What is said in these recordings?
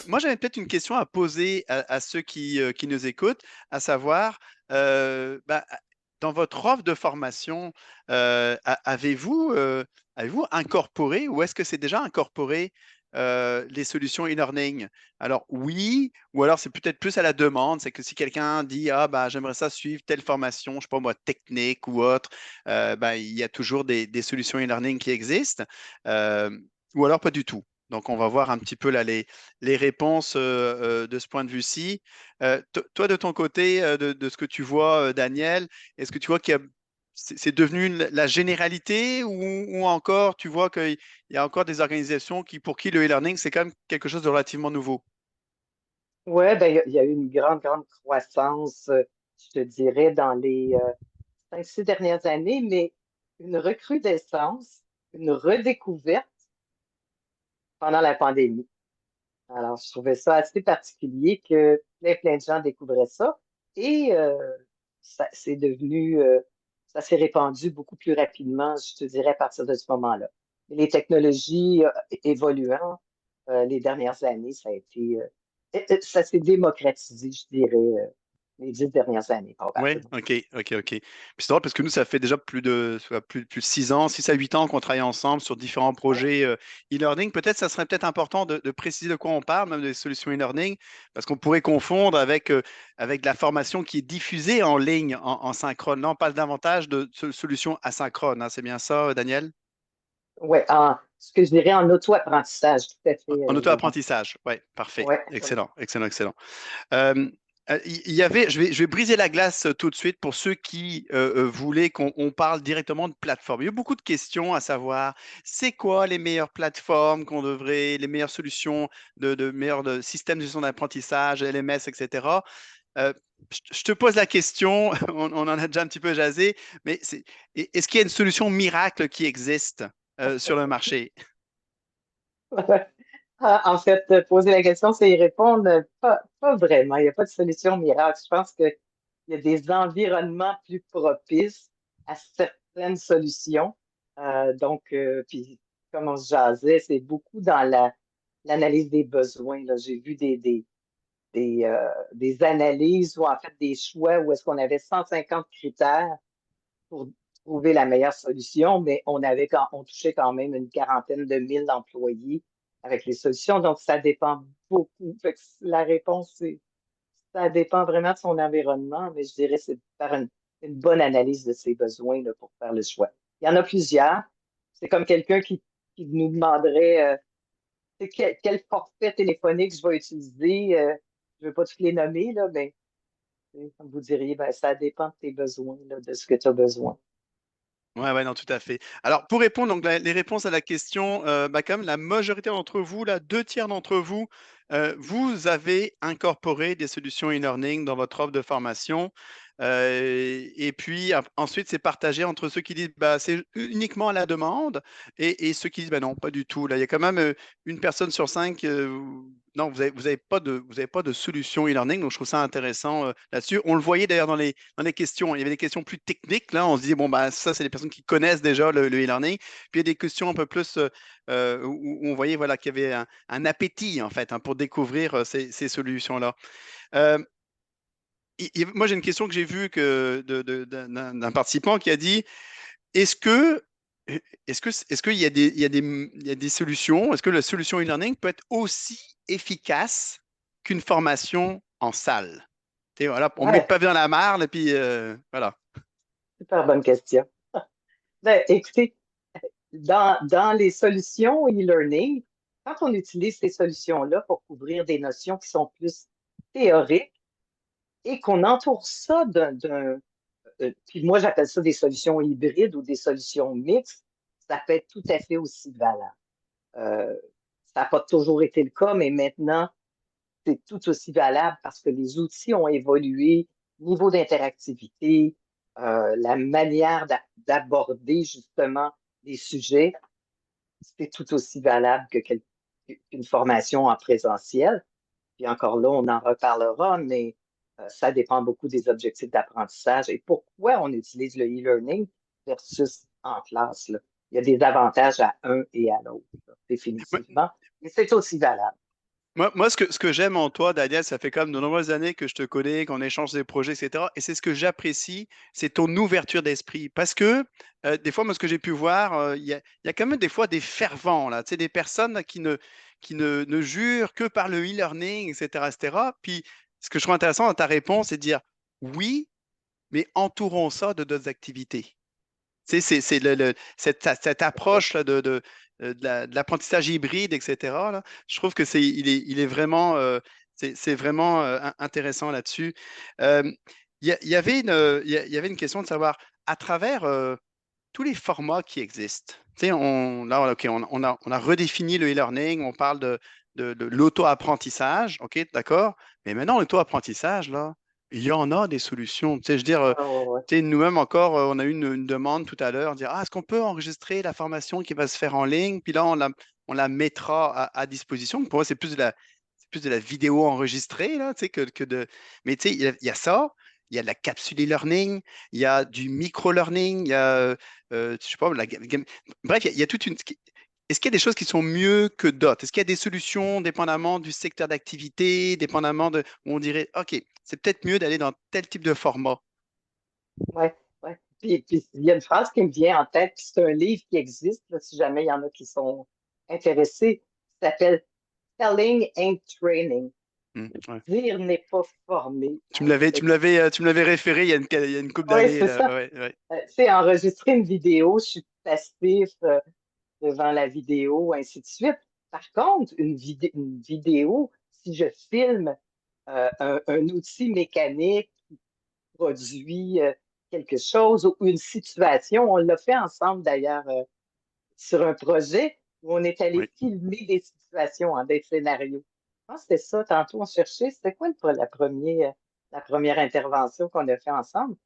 Moi, j'avais peut-être une question à poser à ceux qui nous écoutent, à savoir, bah, dans votre offre de formation, avez-vous incorporé ou est-ce que c'est déjà incorporé les solutions e-learning? Alors oui, ou alors c'est peut-être plus à la demande, c'est que si quelqu'un dit, ah bah j'aimerais ça suivre telle formation, je sais pas moi, technique ou autre, bah, il y a toujours des solutions e-learning qui existent, euh, ou alors pas du tout. Donc, on va voir un petit peu là les réponses de ce point de vue-ci. Toi, de ton côté, de ce que tu vois, Daniel, est-ce que tu vois c'est devenu la généralité ou encore tu vois qu'il y a encore des organisations pour qui le e-learning, c'est quand même quelque chose de relativement nouveau? Ouais, ben, il y a eu une grande croissance, je te dirais, dans les 5, 6 dernières années, mais une recrudescence, une redécouverte pendant la pandémie. Alors, je trouvais ça assez particulier que plein de gens découvraient ça et ça c'est devenu, ça s'est répandu beaucoup plus rapidement, je te dirais, à partir de ce moment-là. Les technologies évoluant les dernières années, ça s'est démocratisé, je dirais, les 10 dernières années, Ouais, probablement. ok. Puis c'est drôle parce que nous, ça fait déjà plus de 6 ans, 6 à 8 ans qu'on travaille ensemble sur différents Ouais. projets e-learning. Peut-être, ça serait peut-être important de préciser de quoi on parle, même des solutions e-learning, parce qu'on pourrait confondre avec de la formation qui est diffusée en ligne, en synchrone. Là, on parle davantage de solutions asynchrones, hein. C'est bien ça, Daniel? Ouais, ce que je dirais en auto-apprentissage, tout à fait, En Laurent. auto-apprentissage. Ouais, parfait. Ouais. Excellent. Euh, il y avait, je vais briser la glace tout de suite pour ceux qui voulaient qu'on parle directement de plateforme. Il y a beaucoup de questions à savoir, c'est quoi les meilleures plateformes les meilleures solutions de meilleurs systèmes de gestion d'apprentissage, LMS, etc. Euh, je te pose la question, on en a déjà un petit peu jasé, mais est-ce qu'il y a une solution miracle qui existe sur le marché? En fait, poser la question, c'est y répondre, pas vraiment. Il n'y a pas de solution miracle. Je pense qu'il y a des environnements plus propices à certaines solutions. Puis comme on se jasait, c'est beaucoup dans l'analyse des besoins, là. J'ai vu des analyses ou en fait des choix où est-ce qu'on avait 150 critères pour trouver la meilleure solution, mais on touchait quand même une quarantaine de mille employés avec les solutions. Donc, ça dépend beaucoup. Fait que la réponse, ça dépend vraiment de son environnement, mais je dirais que c'est de faire une bonne analyse de ses besoins là, pour faire le choix. Il y en a plusieurs. C'est comme quelqu'un qui nous demanderait quel forfait téléphonique je vais utiliser. Je ne veux pas tous les nommer, là, mais comme vous diriez, ben, ça dépend de tes besoins, là, de ce que tu as besoin. Ouais, non, tout à fait. Alors, pour répondre, donc, les réponses à la question, bah, quand même, la majorité d'entre vous, là, 2 tiers d'entre vous, vous avez incorporé des solutions e-learning dans votre offre de formation. Et puis, ensuite, c'est partagé entre ceux qui disent, bah, c'est uniquement à la demande et ceux qui disent, bah, non, pas du tout. Là, il y a quand même une personne sur cinq. Non, vous avez pas de solution e-learning. Donc, je trouve ça intéressant là-dessus. On le voyait d'ailleurs dans les questions. Il y avait des questions plus techniques. Là, on se disait, bon, bah, ça, c'est des personnes qui connaissent déjà le e-learning. Puis il y a des questions un peu plus où on voyait voilà, qu'il y avait un appétit, en fait, hein, pour découvrir ces solutions-là. Euh, Moi, j'ai une question que j'ai vue d'un participant qui a dit, est-ce que, est-ce qu'il y a des solutions, est-ce que la solution e-learning peut être aussi efficace qu'une formation en salle? Et voilà, on met le Ouais, pavé dans la mare, et puis voilà. super bonne question. Ben, écoutez, dans les solutions e-learning, quand on utilise ces solutions-là pour couvrir des notions qui sont plus théoriques et qu'on entoure ça puis moi j'appelle ça des solutions hybrides ou des solutions mixtes, ça peut être tout à fait aussi valable. Euh, Ça n'a pas toujours été le cas, mais maintenant, c'est tout aussi valable parce que les outils ont évolué, niveau d'interactivité, la manière d'aborder justement les sujets, c'est tout aussi valable qu'une formation en présentiel. Puis encore là, on en reparlera, mais ça dépend beaucoup des objectifs d'apprentissage et pourquoi on utilise le e-learning versus en classe, là. Il y a des avantages à un et à l'autre, là, Ouais, définitivement. Mais c'est aussi valable. Moi, ce que j'aime en toi, Daniel, ça fait quand même de nombreuses années que je te connais, qu'on échange des projets, etc. Et c'est ce que j'apprécie, c'est ton ouverture d'esprit. Parce que des fois, moi, ce que j'ai pu voir, il y a quand même des fois des fervents, là, tu sais, des personnes là, qui ne jurent que par le e-learning, etc., etc. Puis, ce que je trouve intéressant dans ta réponse, c'est de dire oui, mais entourons ça de d'autres activités. Tu sais, c'est cette approche là, de l'apprentissage hybride, etc. là, je trouve que il est vraiment, c'est vraiment intéressant là-dessus. Euh, il y avait une question de savoir, à travers tous les formats qui existent, tu sais, là, ok, on a redéfini le e-learning, on parle de l'auto-apprentissage, ok, d'accord, mais maintenant, l'auto-apprentissage, là, il y en a des solutions. Tu sais, je veux dire, Oh, tu sais, nous-mêmes encore, on a eu une demande tout à l'heure, dire, ah, est-ce qu'on peut enregistrer la formation qui va se faire en ligne? Puis là, on la mettra à disposition. Pour moi, c'est plus de la vidéo enregistrée, là, tu sais, que de. Mais tu sais, il y a ça, il y a de la capsule e-learning, il y a du micro-learning, il y a, je sais pas, bref, il y a toute une. Est-ce qu'il y a des choses qui sont mieux que d'autres? Est-ce qu'il y a des solutions dépendamment du secteur d'activité, dépendamment de, où on dirait, OK, c'est peut-être mieux d'aller dans tel type de format? ouais, ouais. Puis, il y a une phrase qui me vient en tête, puis c'est un livre qui existe, là, si jamais il y en a qui sont intéressés, qui s'appelle Selling ain't Training. Ouais. Dire n'est pas former. Tu me l'avais, tu me l'avais, tu me l'avais référé il y a une couple Oui, d'années, c'est là. ça. Ouais, ouais. Tu sais, enregistrer une vidéo, je suis passif devant la vidéo, ainsi de suite. Par contre, une vidéo, si je filme un outil mécanique produit quelque chose ou une situation, on l'a fait ensemble d'ailleurs sur un projet où on est allé Oui. filmer des situations, hein, des scénarios. Je pense que c'était ça, tantôt on cherchait, c'était quoi la première intervention qu'on a fait ensemble?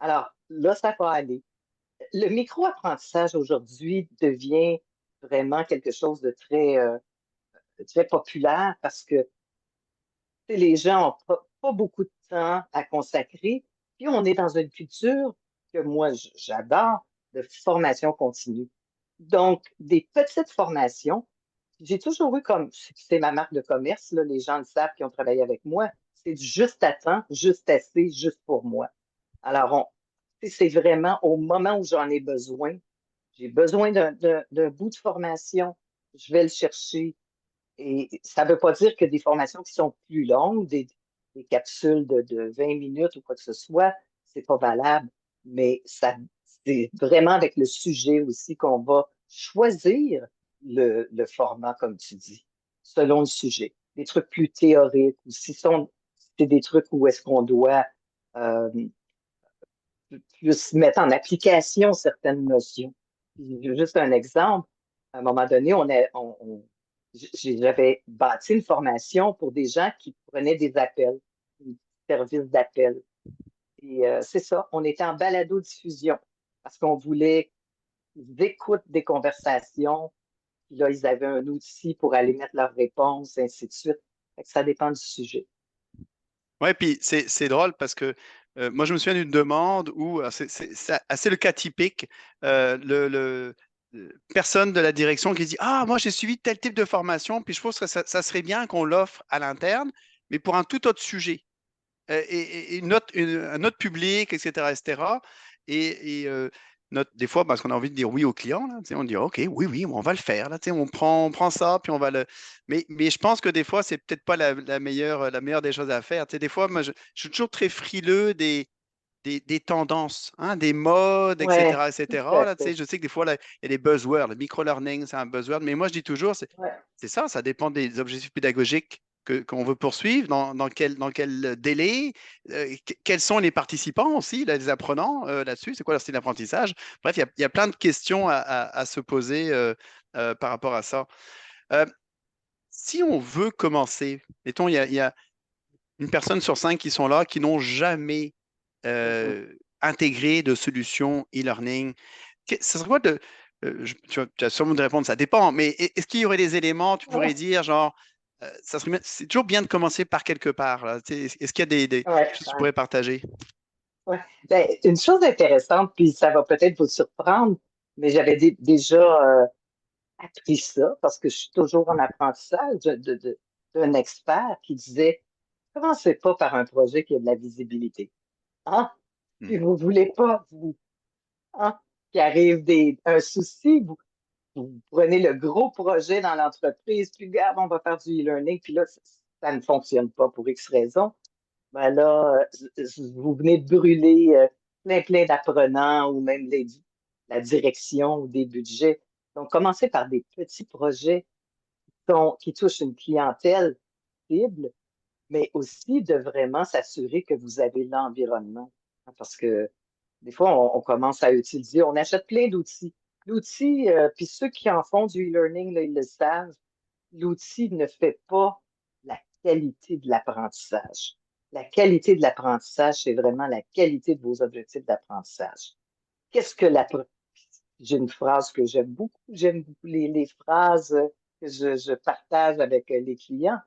Alors là, ça va aller. Le micro-apprentissage aujourd'hui devient vraiment quelque chose de très populaire parce que tu sais, les gens n'ont pas beaucoup de temps à consacrer. Puis on est dans une culture que moi, j'adore, de formation continue. Donc, des petites formations, j'ai toujours eu comme, c'est ma marque de commerce, là, les gens le savent qui ont travaillé avec moi, c'est du juste à temps, juste assez, juste pour moi. Alors, c'est vraiment au moment où j'en ai besoin, j'ai besoin d'un bout de formation, je vais le chercher. Et ça ne veut pas dire que des formations qui sont plus longues, des capsules de 20 minutes ou quoi que ce soit, c'est pas valable. Mais ça, c'est vraiment avec le sujet aussi qu'on va choisir le format, comme tu dis, selon le sujet. Des trucs plus théoriques ou si c'est des trucs où est-ce qu'on doit euh, plus mettre en application certaines notions. Juste un exemple, à un moment donné, j'avais bâti une formation pour des gens qui prenaient des appels, un service d'appel. Et c'est ça, on était en balado-diffusion parce qu'on voulait qu'ils écoutent des conversations, puis là, ils avaient un outil pour aller mettre leurs réponses, ainsi de suite. Fait que ça dépend du sujet. Ouais, puis c'est drôle parce que moi, je me souviens d'une demande où, c'est assez le cas typique, personne de la direction qui dit, ah, moi, j'ai suivi tel type de formation, puis je pense que ça serait bien qu'on l'offre à l'interne, mais pour un tout autre sujet. Et un autre public, etc., etc. Et des fois, parce qu'on a envie de dire oui au client, là, tu sais, on dit OK, oui, oui, on va le faire. Là, tu sais, on prend ça, puis on va le. Mais je pense que des fois, c'est peut-être pas la meilleure des choses à faire. Tu sais, des fois, moi, je suis toujours très frileux des tendances, hein, des modes, Ouais, etc., tout à etc. Là, tu sais, fait. je sais que des fois, là, il y a des buzzwords. Le micro-learning, c'est un buzzword. Mais moi, je dis toujours, c'est Ouais, c'est ça, ça dépend des objectifs pédagogiques qu'on veut poursuivre, dans quel délai, quels sont les participants aussi, là, les apprenants là-dessus, c'est quoi leur style d'apprentissage. Bref, il y a plein de questions à se poser par rapport à ça. Euh, Si on veut commencer, mettons, il y a une personne sur cinq qui sont là, qui n'ont jamais mhm. intégré de solutions e-learning. Ça serait quoi tu vas sûrement me répondre, ça dépend, mais est-ce qu'il y aurait des éléments, tu pourrais Ouais, dire, genre, ça serait c'est toujours bien de commencer par quelque part, là. Tu sais, est-ce qu'il y a des ouais, choses que tu ouais. pourrais partager? Ouais. Ben, une chose intéressante, puis ça va peut-être vous surprendre, mais j'avais déjà appris ça parce que je suis toujours en apprentissage d'un expert qui disait, commencez pas par un projet qui a de la visibilité. Hein? Hmm. Puis vous voulez pas, vous, hein, qu'il arrive un souci, vous prenez le gros projet dans l'entreprise, puis regarde, on va faire du e-learning, puis là, ça ne fonctionne pas pour X raisons. Ben là, vous venez de brûler plein d'apprenants ou même la direction ou des budgets. Donc, commencez par des petits projets qui touchent une clientèle cible, mais aussi de vraiment s'assurer que vous avez l'environnement. Parce que des fois, on commence à utiliser, on achète plein d'outils. L'outil, puis ceux qui en font du e-learning, là, ils le savent, l'outil ne fait pas la qualité de l'apprentissage. La qualité de l'apprentissage, c'est vraiment la qualité de vos objectifs d'apprentissage. Qu'est-ce que l'apprentissage? J'ai une phrase que j'aime beaucoup les phrases que je partage avec les clients.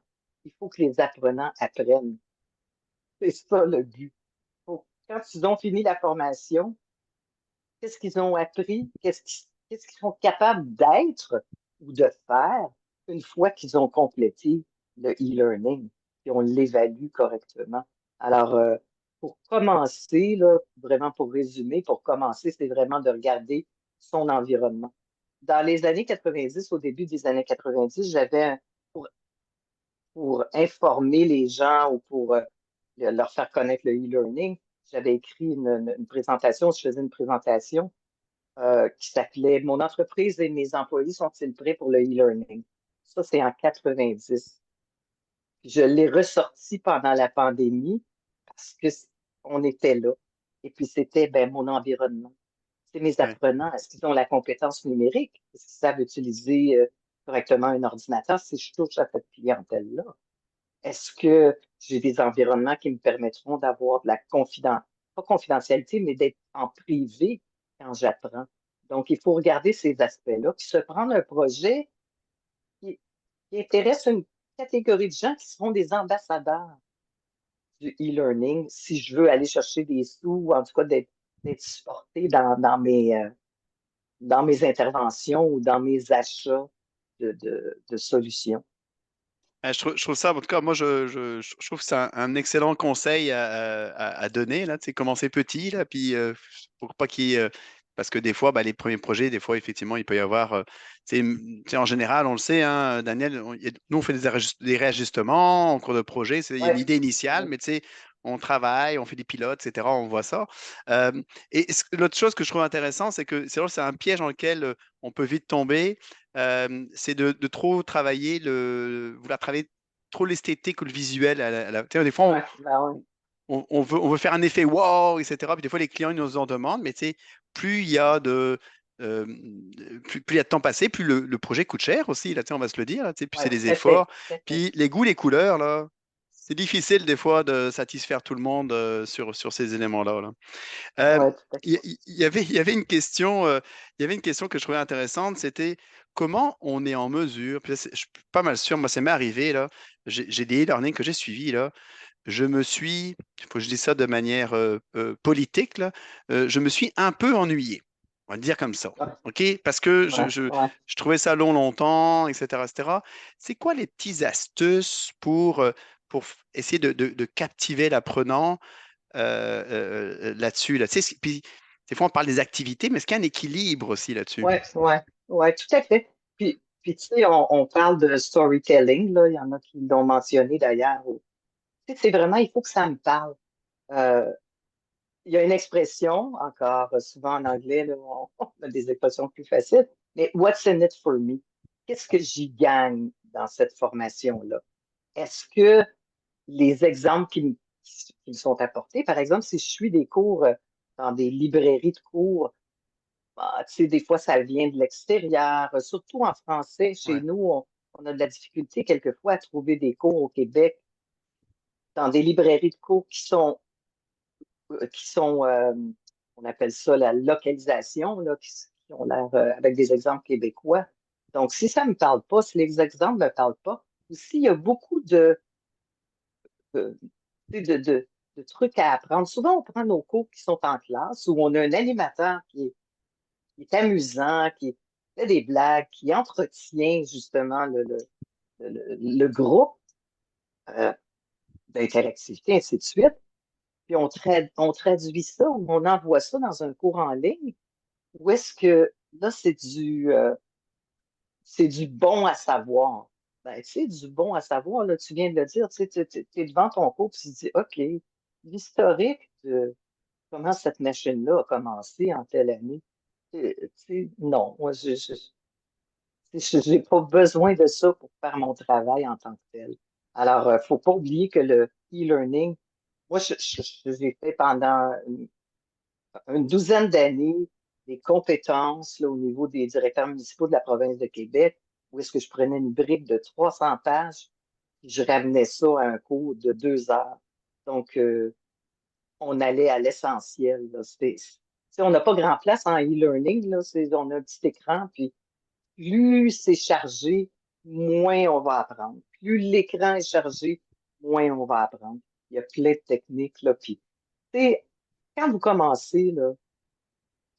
Il faut que les apprenants apprennent. C'est ça le but. Quand ils ont fini la formation, qu'est-ce qu'ils ont appris? Qu'est-ce qu'ils sont capables d'être ou de faire une fois qu'ils ont complété le e-learning et on l'évalue correctement. Alors, pour commencer, là, vraiment pour résumer, pour commencer, c'est vraiment de regarder son environnement. Dans les années 90, au début des années 90, pour informer les gens ou pour leur faire connaître le e-learning, j'avais écrit une présentation, je faisais une présentation qui s'appelait Mon entreprise et mes employés sont-ils prêts pour le e-learning? Ça, c'est en 90. Je l'ai ressorti pendant la pandémie parce que on était là. Et puis, c'était ben, mon environnement. C'est mes Ouais. apprenants. Est-ce qu'ils ont la compétence numérique? Est-ce qu'ils savent utiliser correctement un ordinateur si je touche à cette clientèle-là? Est-ce que j'ai des environnements qui me permettront d'avoir de la pas confidentialité, mais d'être en privé quand j'apprends? Donc, il faut regarder ces aspects-là, puis se prendre un projet qui, qui intéresse une catégorie de gens qui seront des ambassadeurs du e-learning si je veux aller chercher des sous, ou en tout cas d'être supporté dans mes interventions ou dans mes achats de solutions. Je trouve ça, en tout cas, moi, je trouve que c'est un excellent conseil à donner, là, tu sais, commencer petit, là, puis pour pas qu'il y ait, parce que des fois, bah, les premiers projets, des fois, effectivement, il peut y avoir, tu sais, en général, on le sait, hein, Daniel, nous, on fait des réajustements en cours de projet, il y a une Ouais, idée initiale, ouais, mais tu sais, on travaille, on fait des pilotes, etc., on voit ça. Euh, et l'autre chose que je trouve intéressant, c'est que c'est vrai que c'est un piège dans lequel on peut vite tomber, c'est de trop travailler vouloir travailler trop l'esthétique ou le visuel. Tu sais, des fois, ouais, ben ouais. on veut faire un effet wow, etc. Puis des fois, les clients ils nous en demandent, mais tu sais, plus il y a euh, plus il y a de temps passé, plus le projet coûte cher aussi. Là, tu sais, on va se le dire. Là, tu sais, puis Ouais, c'est des tout à fait, efforts. tout à fait. Puis les goûts, les couleurs, là, c'est difficile des fois de satisfaire tout le monde sur ces éléments-là. Là. Euh, Ouais, tout à fait. il y avait une question, il y avait une question que je trouvais intéressante, c'était comment on est en mesure, puis là, je suis pas mal sûr, moi ça m'est arrivé là, j'ai des e-learning que j'ai suivis là, il faut que je dise ça de manière politique là, je me suis un peu ennuyé, on va le dire comme ça, Ouais, ok? Parce que ouais, ouais. je trouvais ça long longtemps, etc., etc. C'est quoi les petites astuces pour essayer de captiver l'apprenant là-dessus. Là. Tu sais, puis, des fois, on parle des activités, mais est-ce qu'il y a un équilibre aussi là-dessus? Ouais, ouais, ouais, tout à fait. Puis tu sais, on parle de storytelling, là. Il y en a qui l'ont mentionné d'ailleurs. Tu sais, c'est vraiment, il faut que ça me parle. Euh, il y a une expression, encore souvent en anglais, là, on a des expressions plus faciles, mais what's in it for me? Qu'est-ce que j'y gagne dans cette formation-là? Est-ce que les exemples qui me sont apportés, par exemple, si je suis des cours dans des librairies de cours, bah, tu sais, des fois, ça vient de l'extérieur, surtout en français. Chez Ouais. nous, on a de la difficulté quelquefois à trouver des cours au Québec dans des librairies de cours qui sont, on appelle ça la localisation, là, qui ont l'air avec des exemples québécois. Donc, si ça ne me parle pas, si les exemples ne me parlent pas, aussi, il y a beaucoup de, de, de, de trucs à apprendre. Souvent, on prend nos cours qui sont en classe où on a un animateur qui est amusant, qui fait des blagues, qui entretient justement le groupe. euh, d'interactivité, ainsi de suite. Puis on traduit ça, on envoie ça dans un cours en ligne, où est-ce que là, c'est du bon à savoir. Ben, tu sais, du bon à savoir, là, tu viens de le dire, tu sais, tu es devant ton cours, puis tu te dis, OK, l'historique de comment cette machine-là a commencé en telle année. Non, moi, j'ai pas besoin de ça pour faire mon travail en tant que tel. Alors, faut pas oublier que le e-learning, moi, j'ai fait pendant une douzaine d'années des compétences là, au niveau des directeurs municipaux de la province de Québec, où est-ce que je prenais une brique de 300 pages, et je ramenais ça à un cours de 2 heures. Donc, on allait à l'essentiel. Là. On n'a pas grand place en e-learning. Là. On a un petit écran, puis plus c'est chargé, moins on va apprendre. Plus l'écran est chargé, moins on va apprendre. Il y a plein de techniques. Là, puis, quand vous commencez, là,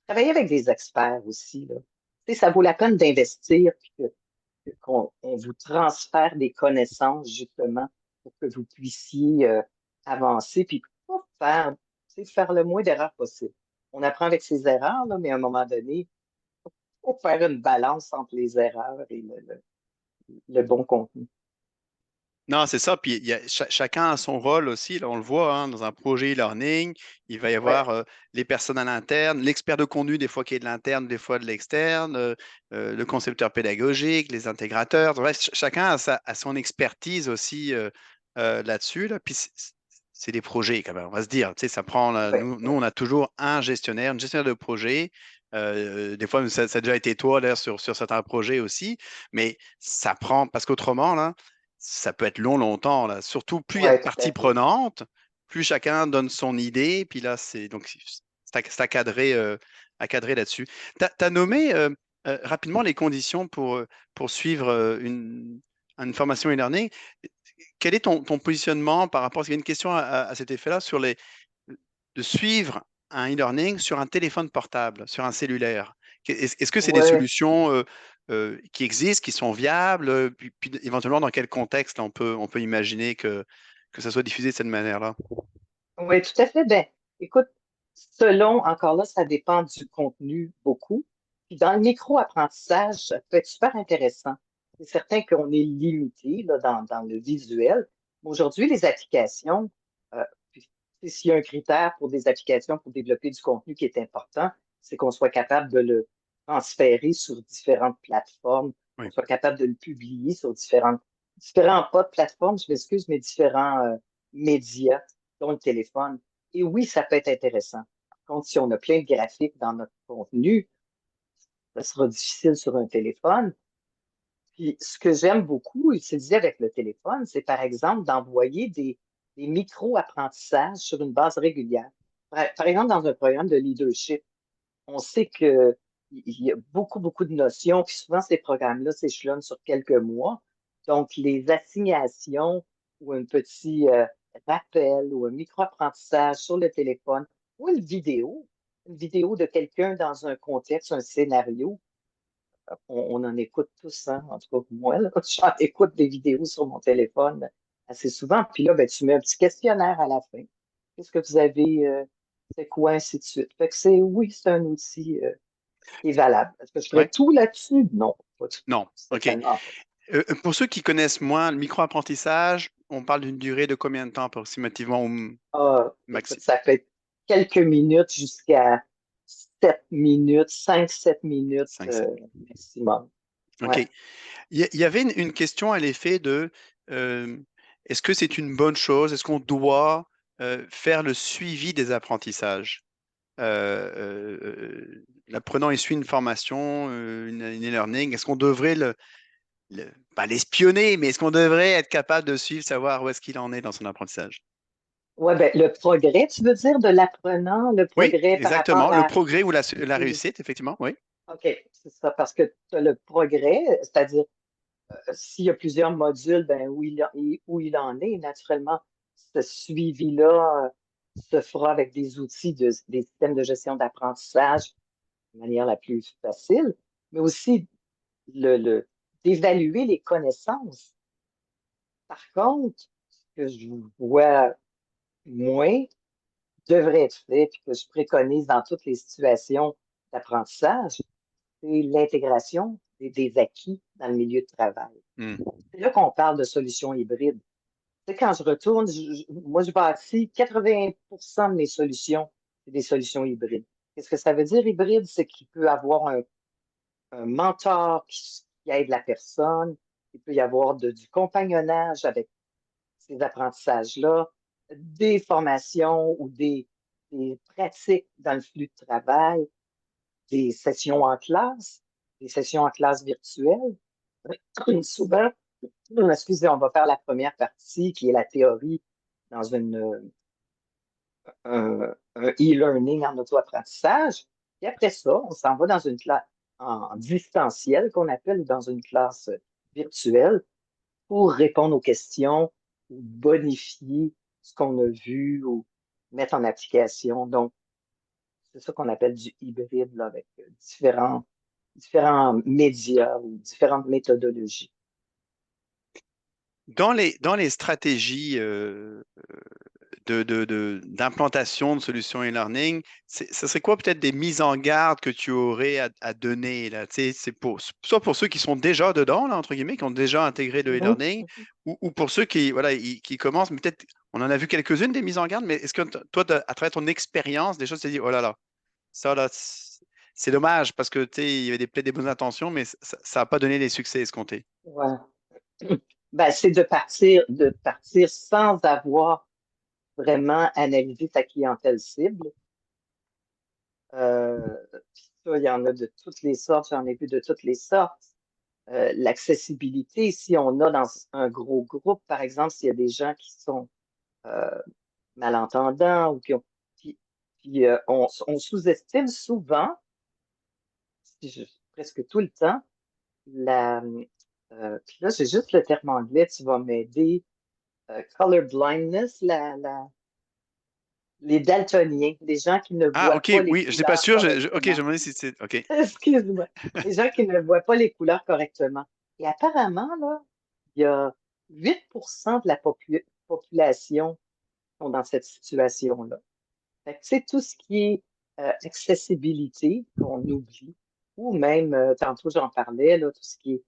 travaillez avec des experts aussi. Là. Ça vaut la peine d'investir puis qu'on on vous transfère des connaissances justement pour que vous puissiez avancer puis pas faire le moins d'erreurs possible. On apprend avec ses erreurs, là, mais à un moment donné, il faut faire une balance entre les erreurs et le bon contenu. Non, c'est ça. Puis chacun a son rôle aussi. Là, on le voit dans un projet e-learning. Il va y Ouais, avoir les personnes à l'interne, l'expert de contenu, des fois qui est de l'interne, des fois de l'externe, le concepteur pédagogique, les intégrateurs. Bref, chacun a son expertise aussi là-dessus. Là. Puis c'est des projets quand même. On va se dire, tu sais, ça prend. ouais, Nous, ouais. on a toujours un gestionnaire, une gestionnaire de projet. Des fois, ça a déjà été toi d'ailleurs sur certains projets aussi. Mais ça prend, parce qu'autrement, là, ça peut être long, longtemps, là. Surtout, plus il y a de Ouais, tout à parties fait. prenantes, plus chacun donne son idée. Puis là, c'est à cadrer là-dessus. Tu as nommé rapidement les conditions pour suivre une formation e-learning. Quel est ton positionnement par rapport, parce qu'il y a une question à cet effet-là, de suivre un e-learning sur un téléphone portable, sur un cellulaire. Est-ce que c'est des Ouais. solutions qui existent, qui sont viables, puis éventuellement dans quel contexte on peut imaginer que ça soit diffusé de cette manière-là? Oui, tout à fait. Ben, écoute, selon, encore là, ça dépend du contenu beaucoup. Puis dans le micro-apprentissage, ça peut être super intéressant. C'est certain qu'on est limité là, dans le visuel. Mais aujourd'hui, les applications, puis, s'il y a un critère pour des applications pour développer du contenu qui est important, c'est qu'on soit capable de le transférer sur différentes plateformes, qu'on Oui. soit capable de le publier sur différents pas de plateformes, je m'excuse, mais différents médias dont le téléphone. Et oui, ça peut être intéressant. Par contre, si on a plein de graphiques dans notre contenu, ça sera difficile sur un téléphone. Puis, ce que j'aime beaucoup utiliser avec le téléphone, c'est par exemple d'envoyer des micro-apprentissages sur une base régulière. Par exemple, dans un programme de leadership, on sait que il y a beaucoup, beaucoup de notions, puis souvent ces programmes-là s'échelonnent sur quelques mois. Donc, les assignations ou un petit rappel ou un micro-apprentissage sur le téléphone ou une vidéo de quelqu'un dans un contexte, un scénario, on en écoute tous, hein? En tout cas, moi, là, j'en écoute des vidéos sur mon téléphone assez souvent. Puis là, ben, tu mets un petit questionnaire à la fin. Qu'est-ce que vous avez, c'est quoi, ainsi de suite. Fait que oui, c'est un outil qui est valable. Est-ce que je ferais Ouais? tout là-dessus? Non, pas tout. Non. OK. Certainement pas. Pour ceux qui connaissent moins le micro-apprentissage, on parle d'une durée de combien de temps approximativement au Ah, écoute, maxi? ça peut être quelques minutes jusqu'à 7 minutes, 5, 7 minutes 5-7. maximum. OK. Ouais. Il y avait une question à l'effet de euh, est-ce que c'est une bonne chose? Est-ce qu'on doit faire le suivi des apprentissages? L'apprenant il suit une formation, une e-learning. Est-ce qu'on devrait pas l'espionner, mais est-ce qu'on devrait être capable de suivre, savoir où est-ce qu'il en est dans son apprentissage? Ouais, ben, le progrès, tu veux dire, de l'apprenant, le Oui, progrès par rapport exactement. Le à. progrès ou la réussite, effectivement, oui. OK, c'est ça, parce que tu as le progrès, c'est-à-dire, s'il y a plusieurs modules, ben, où il en est, naturellement, ce suivi-là se fera avec des outils, des systèmes de gestion d'apprentissage de manière la plus facile, mais aussi le, le- d'évaluer les connaissances. Par contre, que je vois moins devrait être fait, puis que je préconise dans toutes les situations d'apprentissage, c'est l'intégration des acquis dans le milieu de travail. Hmm. C'est là qu'on parle de solutions hybrides. Tu sais, quand je retourne, moi, je bâtis 80% de mes solutions, c'est des solutions hybrides. Qu'est-ce que ça veut dire hybride? C'est qu'il peut avoir un mentor qui aide la personne, il peut y avoir du compagnonnage avec ces apprentissages-là, des formations ou des pratiques dans le flux de travail, des sessions en classe, des sessions en classe virtuelle. Souvent, excusez, on va faire la première partie qui est la théorie dans un e-learning en auto-apprentissage. Puis après ça, on s'en va dans une classe en distanciel qu'on appelle ou dans une classe virtuelle pour répondre aux questions ou bonifier ce qu'on a vu ou mettre en application. Donc, c'est ça qu'on appelle du hybride là, avec différents médias ou différentes méthodologies. Dans les stratégies d'implantation de solutions e-learning, ce serait quoi peut-être des mises en garde que tu aurais à donner là? Tu sais, c'est pour, soit pour ceux qui sont déjà dedans, là, entre guillemets, qui ont déjà intégré le Mhm. e-learning, ou pour ceux qui, voilà, qui commencent, mais peut-être, on en a vu quelques-unes des mises en garde, mais est-ce que toi, à travers ton expérience, des choses, tu t'es dit, oh là là, ça là, c'est dommage parce que tu sais, il y avait peut-être des bonnes intentions, mais ça n'a pas donné les succès escomptés. Ouais. Ben, c'est de partir sans avoir vraiment analysé ta clientèle cible. Puis ça, il y en a de toutes les sortes, j'en ai vu de toutes les sortes. L'accessibilité, si on a dans un gros groupe, par exemple, s'il y a des gens qui sont euh, malentendants ou qui ont. Puis, on sous-estime souvent, presque tout le temps, la. Puis là, j'ai juste le terme anglais, tu vas m'aider. Color blindness, les daltoniens, les gens qui ne Ah, voient ok, pas les oui, je n'étais pas couleurs sûr. Ok, je me correctement. demandais si c'est. Ok. Excuse-moi. Les gens qui ne voient pas les couleurs correctement. Et apparemment, là, il y a 8% de la population qui sont dans cette situation-là. Fait que, tu sais, tout ce qui est accessibilité, qu'on oublie, ou même, tantôt j'en parlais, là, tout ce qui est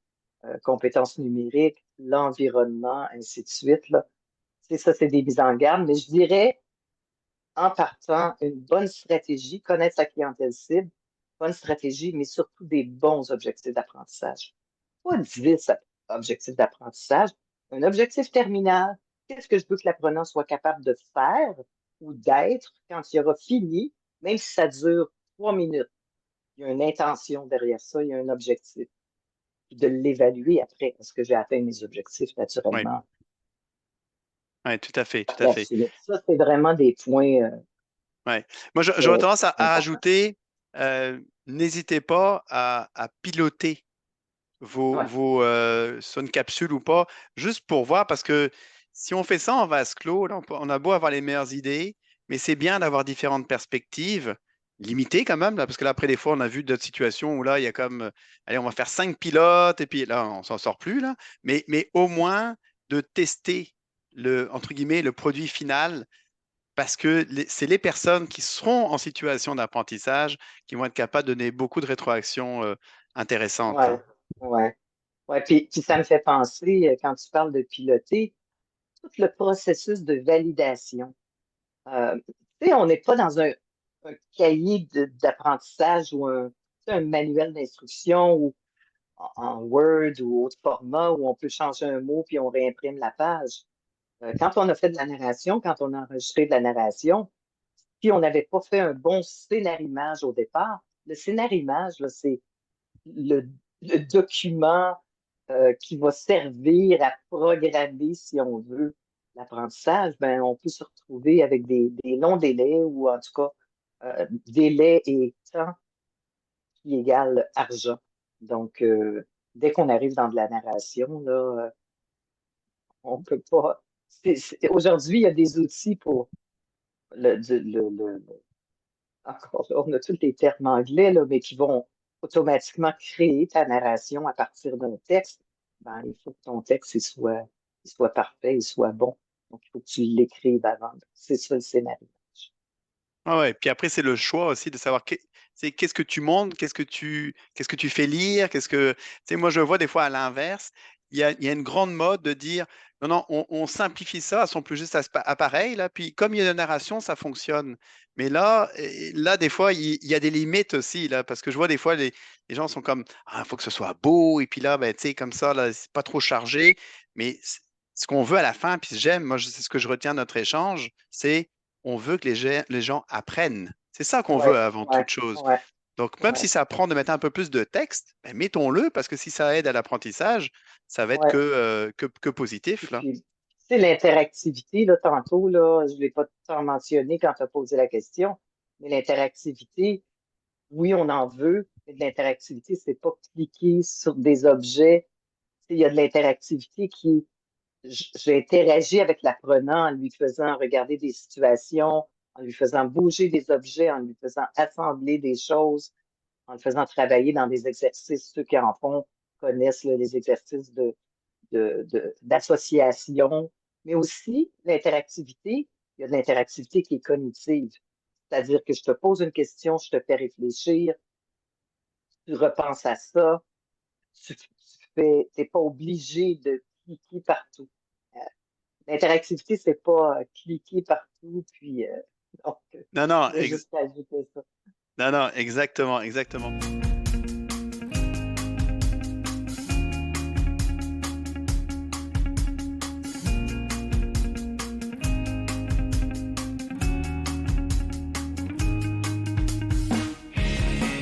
compétences numériques, l'environnement, ainsi de suite, là. Tu sais, ça, c'est des mises en garde, mais je dirais, en partant, une bonne stratégie, connaître sa clientèle cible, bonne stratégie, mais surtout des bons objectifs d'apprentissage. Pas 10 objectifs d'apprentissage, un objectif terminal. Qu'est-ce que je veux que l'apprenant soit capable de faire ou d'être quand il aura fini, même si ça dure 3 minutes? Il y a une intention derrière ça, il y a un objectif. Puis de l'évaluer après. Est-ce que j'ai atteint mes objectifs Oui, naturellement ouais, tout à fait, tout à la fait. suite? Ça, c'est vraiment des points Ouais. Moi, j'aurais très tendance à importants. rajouter, n'hésitez pas à piloter Ouais, sur une capsule ou pas, juste pour voir, parce que si on fait ça en vase clos, là, on a beau avoir les meilleures idées, mais c'est bien d'avoir différentes perspectives, limitées quand même, là, parce que là, après, des fois, on a vu d'autres situations où là, il y a comme, allez, on va faire 5 pilotes, et puis là, on s'en sort plus, là, mais au moins de tester entre guillemets, le produit final parce que c'est les personnes qui seront en situation d'apprentissage qui vont être capables de donner beaucoup de rétroactions intéressantes, ouais, là. ouais. Ouais, puis ça me fait penser, quand tu parles de piloter, tout le processus de validation. Tu sais, on n'est pas dans un cahier d'apprentissage ou tu sais, un manuel d'instruction ou en Word ou autre format où on peut changer un mot puis on réimprime la page. Quand on a fait de la narration, quand on a enregistré de la narration, puis on n'avait pas fait un bon scénarimage au départ, le scénarimage, là, c'est le, le document qui va servir à programmer, si on veut, l'apprentissage, ben, on peut se retrouver avec des longs délais ou en tout cas, délai et temps qui égale argent. Donc, dès qu'on arrive dans de la narration, là, on peut pas. Aujourd'hui, il y a des outils pour encore là, on a tous les termes anglais, là, mais qui vont automatiquement créer ta narration à partir d'un texte. Ben, il faut que ton texte il soit parfait, il soit bon. Donc, il faut que tu l'écrives avant. C'est ça le scénario. Ah ouais, puis après, c'est le choix aussi de savoir qu'est-ce que tu montres, qu'est-ce que tu fais lire, tu sais, moi, je vois des fois à l'inverse, il y a une grande mode de dire, non, non, on simplifie ça, elles sont plus juste appareils, là, puis comme il y a une narration, ça fonctionne. Mais là, des fois, il y a des limites aussi, là, parce que je vois des fois, les gens sont comme, ah, il faut que ce soit beau, et puis là, ben, tu sais, comme ça, là, c'est pas trop chargé, mais ce qu'on veut à la fin, puis j'aime, moi, c'est ce que je retiens de notre échange, c'est on veut que les gens apprennent. C'est ça qu'on veut Ouais, avant ouais, toute chose. ouais, Donc, même ouais, si ça apprend de mettre un peu plus de texte, ben, mettons-le parce que si ça aide à l'apprentissage, ça va être ouais. que Et positif, là. puis, c'est l'interactivité, là, tantôt, là, je ne l'ai pas tant mentionné quand tu as posé la question, mais l'interactivité, oui, on en veut, mais de l'interactivité, c'est pas cliquer sur des objets. Tu sais, il y a de l'interactivité qui, j'ai interagi avec l'apprenant en lui faisant regarder des situations, en lui faisant bouger des objets, en lui faisant assembler des choses, en le faisant travailler dans des exercices. Ceux qui en font connaissent là, les exercices d'association, mais aussi l'interactivité. Il y a de l'interactivité qui est cognitive. C'est-à-dire que je te pose une question, je te fais réfléchir, tu repenses à ça, tu n'es pas obligé de cliquer partout. Euh, L'interactivité, c'est pas cliquer partout, puis donc, Non, non, je voulais juste ajouter ça. non, non, exactement, exactement.